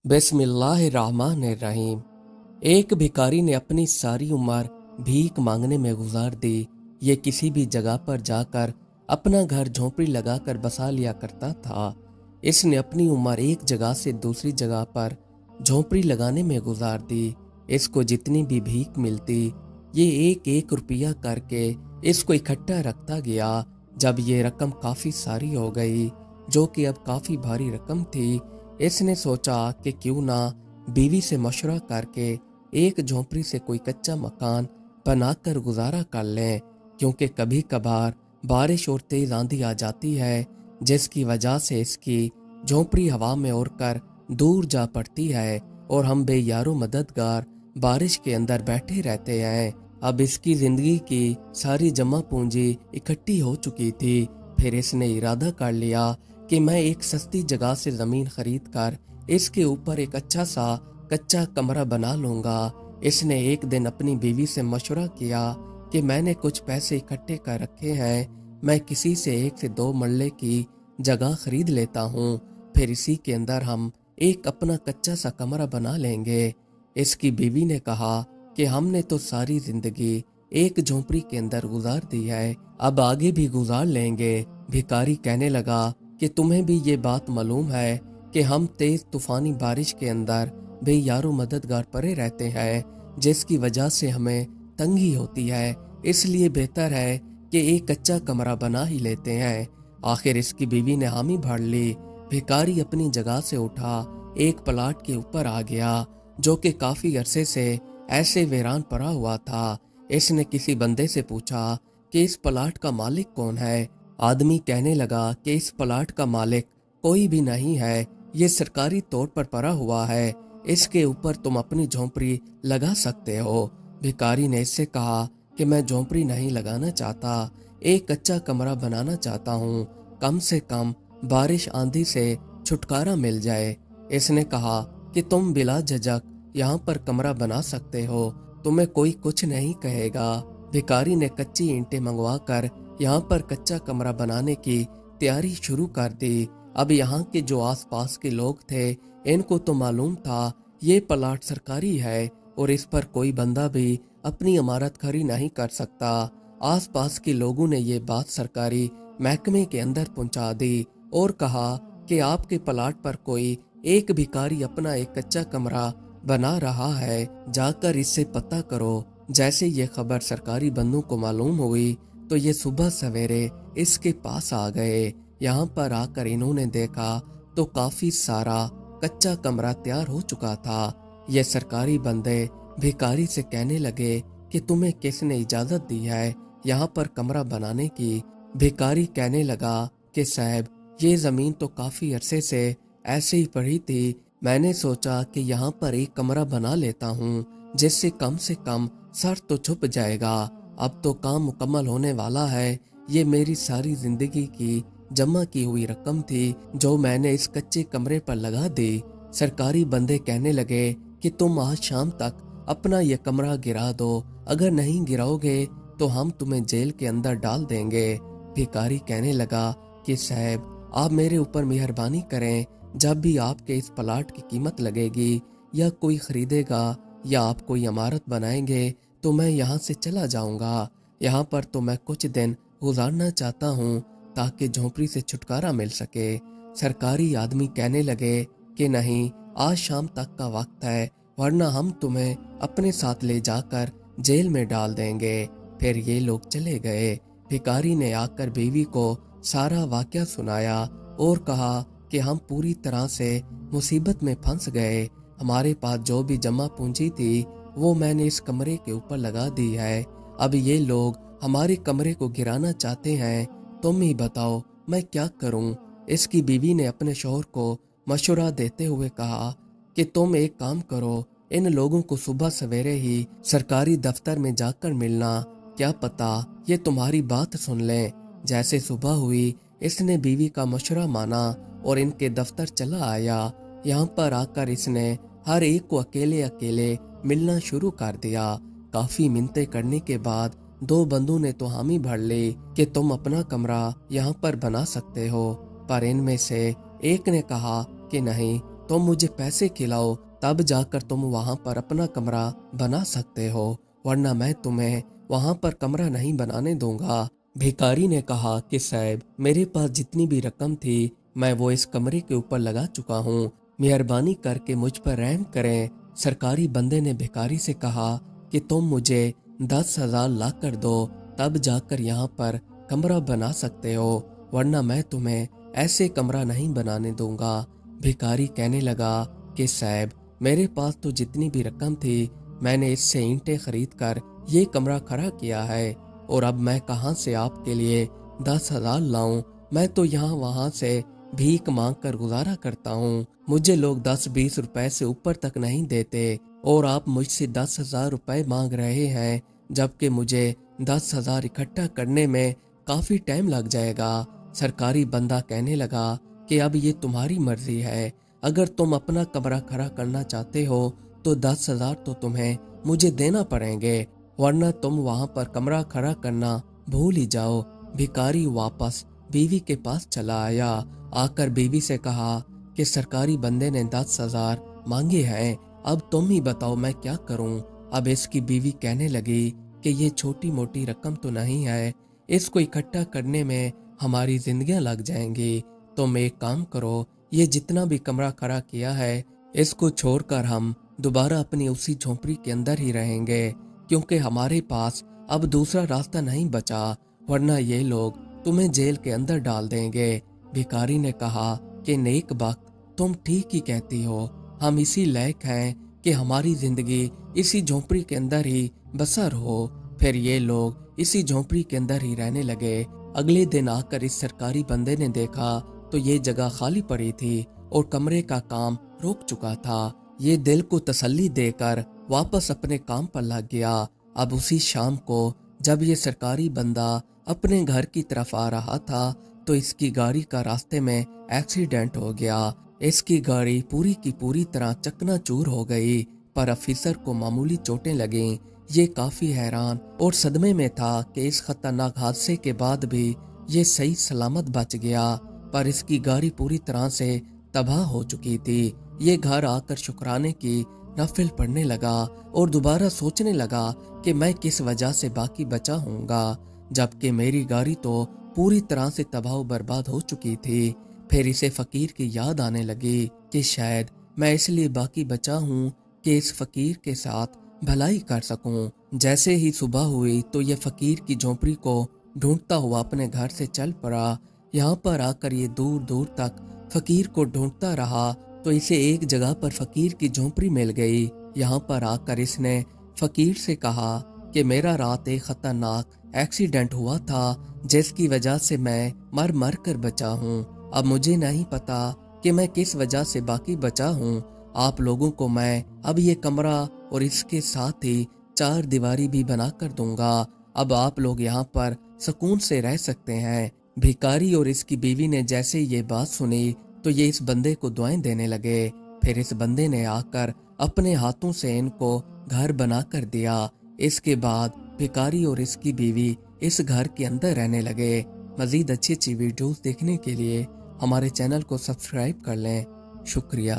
बिस्मिल्लाहिर्रहमानिर्रहीम। एक भिखारी ने अपनी सारी उम्र भीख मांगने में गुजार दी। ये किसी भी जगह पर जाकर अपना घर झोंपड़ी लगाकर बसा लिया करता था। इसने अपनी उम्र एक जगह से दूसरी जगह पर झोंपड़ी लगाने में गुजार दी। इसको जितनी भी भीख मिलती ये एक एक रुपया करके इसको इकट्ठा रखता गया। जब ये रकम काफी सारी हो गई, जो कि अब काफी भारी रकम थी, इसने सोचा कि क्यों ना बीवी से मशवरा करके एक झोंपड़ी से कोई कच्चा मकान बनाकर गुजारा कर लें, क्योंकि कभी कभार बारिश और तेज आंधी आ जाती है, जिसकी वजह से इसकी झोंपड़ी हवा में उड़कर दूर जा पड़ती है और हम बेयारो मददगार बारिश के अंदर बैठे रहते हैं। अब इसकी जिंदगी की सारी जमा पूंजी इकट्ठी हो चुकी थी। फिर इसने इरादा कर लिया कि मैं एक सस्ती जगह से जमीन खरीद कर इसके ऊपर एक अच्छा सा कच्चा कमरा बना लूंगा। इसने एक दिन अपनी बीवी से मशवरा किया कि मैंने कुछ पैसे इकट्ठे कर रखे हैं, मैं किसी से 1 से 2 मरले की जगह खरीद लेता हूँ, फिर इसी के अंदर हम एक अपना कच्चा सा कमरा बना लेंगे। इसकी बीवी ने कहा कि हमने तो सारी जिंदगी एक झोंपड़ी के अंदर गुजार दी है, अब आगे भी गुजार लेंगे। भिखारी कहने लगा कि तुम्हें भी ये बात मालूम है कि हम तेज तूफानी बारिश के अंदर बेयारो मददगार पड़े रहते हैं, जिसकी वजह से हमें तंगी होती है, इसलिए बेहतर है कि एक कच्चा कमरा बना ही लेते हैं। आखिर इसकी बीवी ने हामी भर ली। भिखारी अपनी जगह से उठा, एक प्लाट के ऊपर आ गया जो कि काफी अरसे से ऐसे वीरान पड़ा हुआ था। इसने किसी बंदे से पूछा कि इस प्लाट का मालिक कौन है। आदमी कहने लगा कि इस प्लाट का मालिक कोई भी नहीं है, ये सरकारी तौर पर पड़ा हुआ है, इसके ऊपर तुम अपनी झोंपड़ी लगा सकते हो। भिखारी ने इससे कहा कि मैं झोंपड़ी नहीं लगाना चाहता, एक कच्चा कमरा बनाना चाहता हूँ, कम से कम बारिश आंधी से छुटकारा मिल जाए। इसने कहा कि तुम बिला झिझक यहाँ पर कमरा बना सकते हो, तुम्हें कोई कुछ नहीं कहेगा। भिखारी ने कच्ची ईंटें मंगवा कर यहाँ पर कच्चा कमरा बनाने की तैयारी शुरू कर दी। अब यहाँ के जो आसपास के लोग थे, इनको तो मालूम था ये प्लाट सरकारी है और इस पर कोई बंदा भी अपनी इमारत खड़ी नहीं कर सकता। आसपास के लोगों ने ये बात सरकारी महकमे के अंदर पहुंचा दी और कहा कि आपके प्लाट पर कोई एक भिखारी अपना एक कच्चा कमरा बना रहा है, जाकर इससे पता करो। जैसे ये खबर सरकारी बंदों को मालूम हुई तो ये सुबह सवेरे इसके पास आ गए। यहाँ पर आकर इन्होंने देखा तो काफी सारा कच्चा कमरा तैयार हो चुका था। ये सरकारी बंदे भिखारी से कहने लगे कि तुम्हें किसने इजाजत दी है यहाँ पर कमरा बनाने की। भिखारी कहने लगा कि साहब, ये जमीन तो काफी अरसे से ऐसे ही पड़ी थी, मैंने सोचा कि यहाँ पर एक कमरा बना लेता हूँ, जिससे कम सर तो छुप जाएगा। अब तो काम मुकम्मल होने वाला है। ये मेरी सारी जिंदगी की जमा की हुई रकम थी जो मैंने इस कच्चे कमरे पर लगा दी। सरकारी बंदे कहने लगे कि तुम आज शाम तक अपना ये कमरा गिरा दो, अगर नहीं गिराओगे तो हम तुम्हें जेल के अंदर डाल देंगे। भिखारी कहने लगा कि साहब, आप मेरे ऊपर मेहरबानी करें, जब भी आपके इस प्लाट की कीमत लगेगी या कोई खरीदेगा या आप कोई इमारत बनाएंगे तो मैं यहाँ से चला जाऊंगा। यहाँ पर तो मैं कुछ दिन गुजारना चाहता हूँ ताकि झोंपड़ी से छुटकारा मिल सके। सरकारी आदमी कहने लगे कि नहीं, आज शाम तक का वक्त है, वरना हम तुम्हें अपने साथ ले जाकर जेल में डाल देंगे। फिर ये लोग चले गए। भिखारी ने आकर बीवी को सारा वाकया सुनाया और कहा कि हम पूरी तरह से मुसीबत में फंस गए, हमारे पास जो भी जमा पूंजी थी वो मैंने इस कमरे के ऊपर लगा दी है, अब ये लोग हमारे कमरे को गिराना चाहते हैं, तुम ही बताओ मैं क्या करूं। इसकी बीवी ने अपने शौहर को मशवरा देते हुए कहा कि तुम एक काम करो, इन लोगों को सुबह सवेरे ही सरकारी दफ्तर में जाकर मिलना, क्या पता ये तुम्हारी बात सुन लें। जैसे सुबह हुई, इसने बीवी का मशवरा माना और इनके दफ्तर चला आया। यहाँ पर आकर इसने हर एक को अकेले अकेले मिलना शुरू कर दिया। काफी मिन्नतें करने के बाद 2 बंदों ने तो हामी भर ली कि तुम अपना कमरा यहाँ पर बना सकते हो, पर इनमें से एक ने कहा कि नहीं, तुम मुझे पैसे खिलाओ, तब जाकर तुम वहाँ पर अपना कमरा बना सकते हो, वरना मैं तुम्हें वहाँ पर कमरा नहीं बनाने दूंगा। भिखारी ने कहा कि साहब, मेरे पास जितनी भी रकम थी मैं वो इस कमरे के ऊपर लगा चुका हूँ, मेहरबानी करके मुझ पर रहम करें। सरकारी बंदे ने भिखारी से कहा कि तुम मुझे 10,000 ला कर दो, तब जाकर यहाँ पर कमरा बना सकते हो, वरना मैं तुम्हें ऐसे कमरा नहीं बनाने दूंगा। भिखारी कहने लगा कि साहब, मेरे पास तो जितनी भी रकम थी मैंने इससे ईंटें खरीद कर ये कमरा खड़ा किया है, और अब मैं कहाँ से आपके लिए 10,000 लाऊं? मैं तो यहाँ वहाँ से भीख मांग कर गुजारा करता हूँ, मुझे लोग 10-20 रुपए से ऊपर तक नहीं देते, और आप मुझसे 10,000 रुपए मांग रहे हैं, जबकि मुझे 10,000 इकट्ठा करने में काफी टाइम लग जाएगा। सरकारी बंदा कहने लगा कि अब ये तुम्हारी मर्जी है, अगर तुम अपना कमरा खड़ा करना चाहते हो तो 10,000 तो तुम्हें मुझे देना पड़ेंगे, वरना तुम वहाँ पर कमरा खड़ा करना भूल ही जाओ। भिखारी वापस बीवी के पास चला आया, आकर बीवी से कहा कि सरकारी बंदे ने 10,000 मांगे हैं, अब तुम ही बताओ मैं क्या करूं। अब इसकी बीवी कहने लगी कि ये छोटी मोटी रकम तो नहीं है, इसको इकट्ठा करने में हमारी जिंदगियां लग जाएंगी। तुम एक काम करो, ये जितना भी कमरा खड़ा किया है इसको छोड़कर हम दोबारा अपनी उसी झोंपड़ी के अंदर ही रहेंगे, क्योंकि हमारे पास अब दूसरा रास्ता नहीं बचा, वरना ये लोग तुम्हें जेल के अंदर डाल देंगे। भिखारी ने कहा कि नेक वक्त, तुम ठीक ही कहती हो, हम इसी लायक हैं कि हमारी जिंदगी इसी झोंपड़ी के अंदर ही बसर हो। फिर ये लोग इसी झोंपड़ी के अंदर ही रहने लगे। अगले दिन आकर इस सरकारी बंदे ने देखा तो ये जगह खाली पड़ी थी और कमरे का काम रुक चुका था। ये दिल को तसल्ली देकर वापस अपने काम पर लग गया। अब उसी शाम को जब ये सरकारी बंदा अपने घर की तरफ आ रहा था तो इसकी गाड़ी का रास्ते में एक्सीडेंट हो गया। इसकी गाड़ी पूरी की पूरी तरह चकनाचूर हो गई, पर अफसर को मामूली चोटें लगीं। ये काफी हैरान और सदमे में था कि इस खतरनाक हादसे के बाद भी ये सही सलामत बच गया, पर इसकी गाड़ी पूरी तरह से तबाह हो चुकी थी। ये घर आकर शुक्राने की नफिल पढ़ने लगा और दोबारा सोचने लगा कि मैं किस वजह से बाकी बचा हूँगा, जबकि मेरी गाड़ी तो पूरी तरह से तबाह बर्बाद हो चुकी थी। फिर इसे फकीर की याद आने लगी कि शायद मैं इसलिए बाकी बचा हूँ कि इस फकीर के साथ भलाई कर सकूं। जैसे ही सुबह हुई तो ये फकीर की झोंपड़ी को ढूंढता हुआ अपने घर से चल पड़ा। यहाँ पर आकर ये दूर दूर तक फकीर को ढूंढता रहा तो इसे एक जगह पर फकीर की झोंपड़ी मिल गई। यहाँ पर आकर इसने फकीर से कहा कि मेरा रात एक खतरनाक एक्सीडेंट हुआ था, जिसकी वजह से मैं मर मर कर बचा हूँ। अब मुझे नहीं पता कि मैं किस वजह से बाकी बचा हूँ। आप लोगों को मैं अब ये कमरा और इसके साथ ही 4 दीवारी भी बना कर दूंगा। अब आप लोग यहाँ पर सुकून से रह सकते हैं। भिखारी और इसकी बीवी ने जैसे ये बात सुनी तो ये इस बंदे को दुआएं देने लगे। फिर इस बंदे ने आकर अपने हाथों से इनको घर बना कर दिया। इसके बाद भिखारी और इसकी बीवी इस घर के अंदर रहने लगे। मजीद अच्छी अच्छी वीडियोस देखने के लिए हमारे चैनल को सब्सक्राइब कर लें। शुक्रिया।